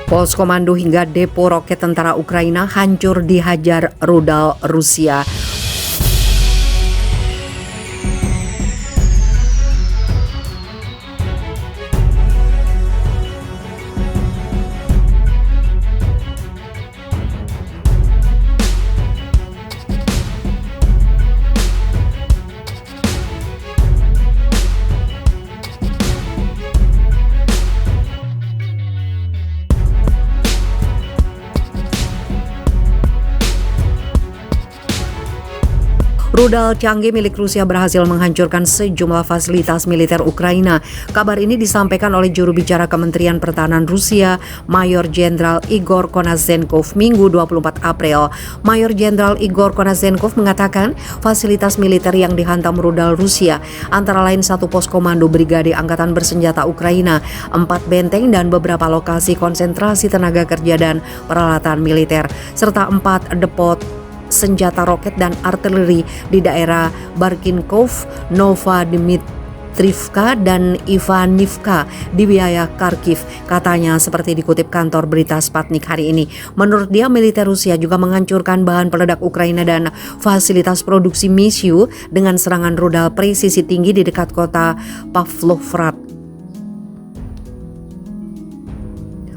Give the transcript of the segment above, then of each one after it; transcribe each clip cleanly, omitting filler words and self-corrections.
Pos komando hingga depo roket tentara Ukraina hancur dihajar rudal Rusia. Rudal canggih milik Rusia berhasil menghancurkan sejumlah fasilitas militer Ukraina. Kabar ini disampaikan oleh juru bicara Kementerian Pertahanan Rusia, Mayor Jenderal Igor Konazenkov, Minggu 24 April. Mayor Jenderal Igor Konazenkov mengatakan fasilitas militer yang dihantam rudal Rusia antara lain 1 pos komando Brigade Angkatan Bersenjata Ukraina, 4 benteng dan beberapa lokasi konsentrasi tenaga kerja dan peralatan militer, serta 4 depot senjata roket dan artileri di daerah Barkinkov, Novadimitrivka, dan Ivanivka di wilayah Kharkiv, katanya seperti dikutip kantor berita Sputnik hari ini. Menurut dia, militer Rusia juga menghancurkan bahan peledak Ukraina dan fasilitas produksi misiu dengan serangan rudal presisi tinggi di dekat kota Pavlohrad.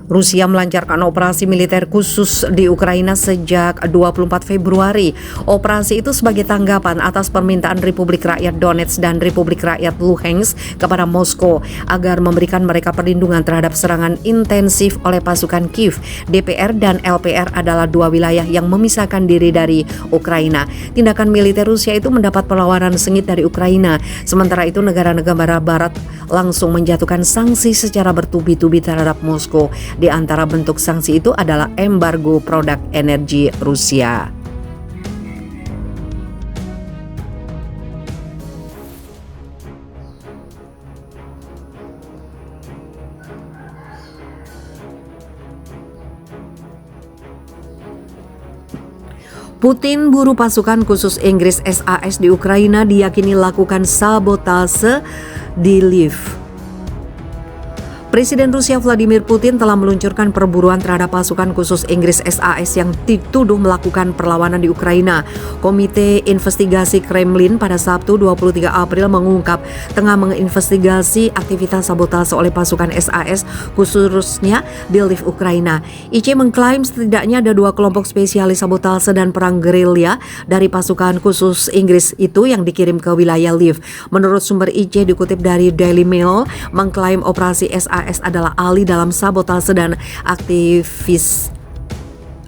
Rusia melancarkan operasi militer khusus di Ukraina sejak 24 Februari. Operasi itu sebagai tanggapan atas permintaan Republik Rakyat Donetsk dan Republik Rakyat Luhansk kepada Moskow agar memberikan mereka perlindungan terhadap serangan intensif oleh pasukan Kiev. DPR dan LPR adalah 2 wilayah yang memisahkan diri dari Ukraina. Tindakan militer Rusia itu mendapat perlawanan sengit dari Ukraina. Sementara itu negara-negara barat langsung menjatuhkan sanksi secara bertubi-tubi terhadap Moskow. Di antara bentuk sanksi itu adalah embargo produk energi Rusia. Putin buru pasukan khusus Inggris SAS di Ukraina diyakini lakukan sabotase di Lviv. Presiden Rusia Vladimir Putin telah meluncurkan perburuan terhadap pasukan khusus Inggris SAS yang dituduh melakukan perlawanan di Ukraina. Komite Investigasi Kremlin pada Sabtu 23 April mengungkap tengah menginvestigasi aktivitas sabotase oleh pasukan SAS khususnya di Lviv, Ukraina. IC mengklaim setidaknya ada 2 kelompok spesialis sabotase dan perang gerilya dari pasukan khusus Inggris itu yang dikirim ke wilayah Lviv. Menurut sumber IC dikutip dari Daily Mail, mengklaim operasi SAS adalah ahli dalam sabotase dan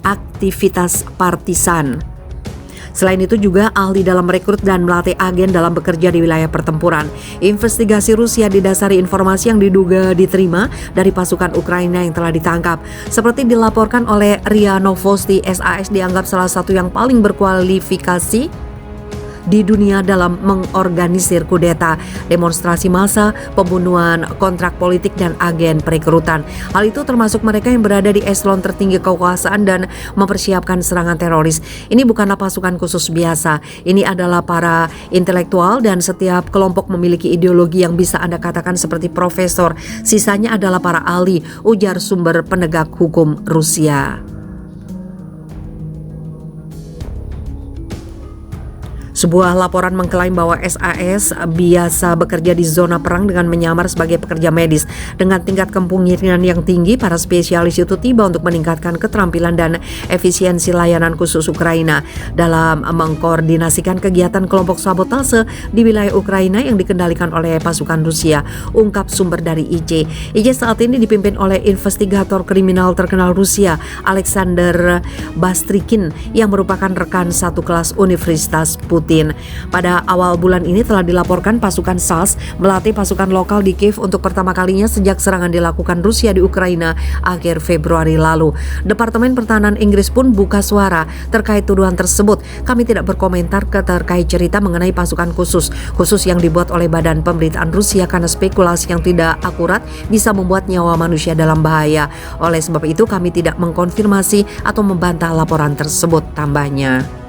aktivitas partisan. Selain itu juga ahli dalam rekrut dan melatih agen dalam bekerja di wilayah pertempuran. Investigasi Rusia didasari informasi yang diduga diterima dari pasukan Ukraina yang telah ditangkap. Seperti dilaporkan oleh RIA Novosti, SAS dianggap salah satu yang paling berkualifikasi di dunia dalam mengorganisir kudeta, demonstrasi massa, pembunuhan kontrak politik, dan agen perekrutan. Hal itu termasuk mereka yang berada di eselon tertinggi kekuasaan dan mempersiapkan serangan teroris. Ini bukanlah pasukan khusus biasa. Ini adalah para intelektual dan setiap kelompok memiliki ideologi yang bisa Anda katakan seperti profesor. Sisanya adalah para ahli, ujar sumber penegak hukum Rusia. Sebuah laporan mengklaim bahwa SAS biasa bekerja di zona perang dengan menyamar sebagai pekerja medis. Dengan tingkat kemungkinan yang tinggi, para spesialis itu tiba untuk meningkatkan keterampilan dan efisiensi layanan khusus Ukraina dalam mengkoordinasikan kegiatan kelompok sabotase di wilayah Ukraina yang dikendalikan oleh pasukan Rusia, ungkap sumber dari IC. IC saat ini dipimpin oleh investigator kriminal terkenal Rusia, Alexander Bastrikin, yang merupakan rekan satu kelas Universitas Putin. Pada awal bulan ini telah dilaporkan pasukan SAS melatih pasukan lokal di Kiev untuk pertama kalinya sejak serangan dilakukan Rusia di Ukraina akhir Februari lalu. Departemen Pertahanan Inggris pun buka suara terkait tuduhan tersebut. Kami tidak berkomentar terkait cerita mengenai pasukan khusus yang dibuat oleh Badan Pemberitaan Rusia karena spekulasi yang tidak akurat bisa membuat nyawa manusia dalam bahaya. Oleh sebab itu kami tidak mengkonfirmasi atau membantah laporan tersebut, tambahnya.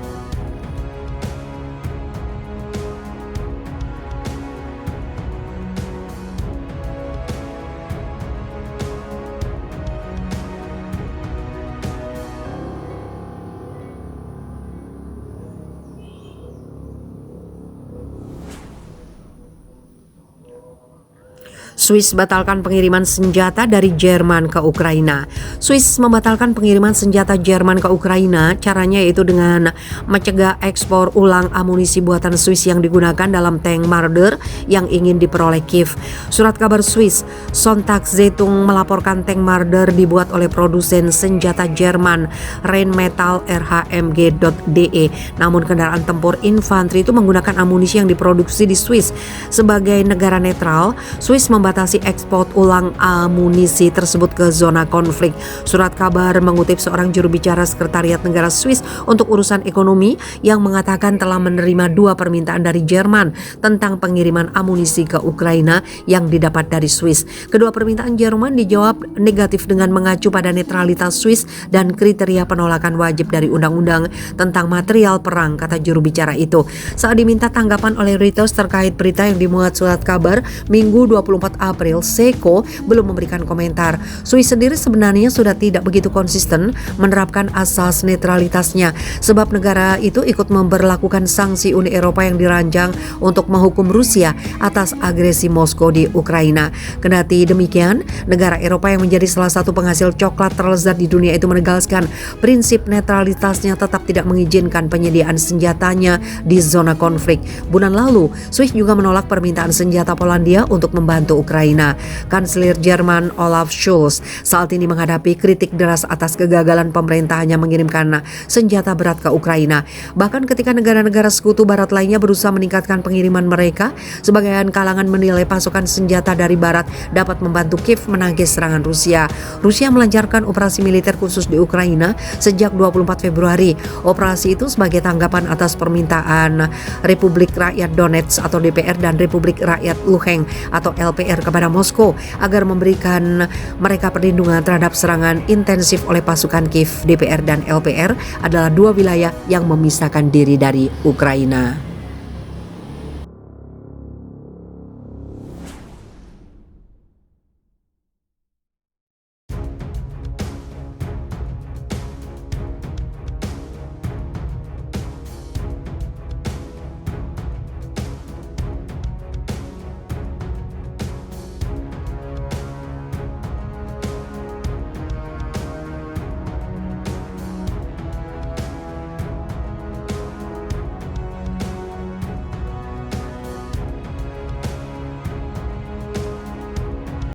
Swiss batalkan pengiriman senjata dari Jerman ke Ukraina. Swiss membatalkan pengiriman senjata Jerman ke Ukraina. Caranya yaitu dengan mencegah ekspor ulang amunisi buatan Swiss yang digunakan dalam tank Marder yang ingin diperoleh Kiev. Surat kabar Swiss, Sonntagszeitung melaporkan tank Marder dibuat oleh produsen senjata Jerman Rheinmetall RHMG.de. Namun kendaraan tempur infanteri itu menggunakan amunisi yang diproduksi di Swiss. Sebagai negara netral, Swiss membatasi ekspor ulang amunisi tersebut ke zona konflik. Surat kabar mengutip seorang juru bicara Sekretariat Negara Swiss untuk urusan ekonomi yang mengatakan telah menerima 2 permintaan dari Jerman tentang pengiriman amunisi ke Ukraina yang didapat dari Swiss. Kedua permintaan Jerman dijawab negatif dengan mengacu pada netralitas Swiss dan kriteria penolakan wajib dari undang-undang tentang material perang, kata juru bicara itu. Saat diminta tanggapan oleh Reuters terkait berita yang dimuat surat kabar Minggu 24 April, Seko belum memberikan komentar. Swiss sendiri sebenarnya sudah tidak begitu konsisten menerapkan asas netralitasnya sebab negara itu ikut memberlakukan sanksi Uni Eropa yang dirancang untuk menghukum Rusia atas agresi Moskow di Ukraina. Kendati demikian, negara Eropa yang menjadi salah satu penghasil coklat terlezat di dunia itu menegaskan prinsip netralitasnya tetap tidak mengizinkan penyediaan senjatanya di zona konflik. Bulan lalu, Swiss juga menolak permintaan senjata Polandia untuk membantu Ukraina. Kanselir Jerman Olaf Scholz saat ini menghadapi kritik deras atas kegagalan pemerintahannya mengirimkan senjata berat ke Ukraina. Bahkan ketika negara-negara sekutu barat lainnya berusaha meningkatkan pengiriman mereka, sebagian kalangan menilai pasokan senjata dari barat dapat membantu Kiev menangkis serangan Rusia. Rusia melancarkan operasi militer khusus di Ukraina sejak 24 Februari. Operasi itu sebagai tanggapan atas permintaan Republik Rakyat Donetsk atau DPR dan Republik Rakyat Luhansk atau LPR kepada Moskow agar memberikan mereka perlindungan terhadap serangan intensif oleh pasukan Kiev. DPR dan LPR adalah 2 wilayah yang memisahkan diri dari Ukraina.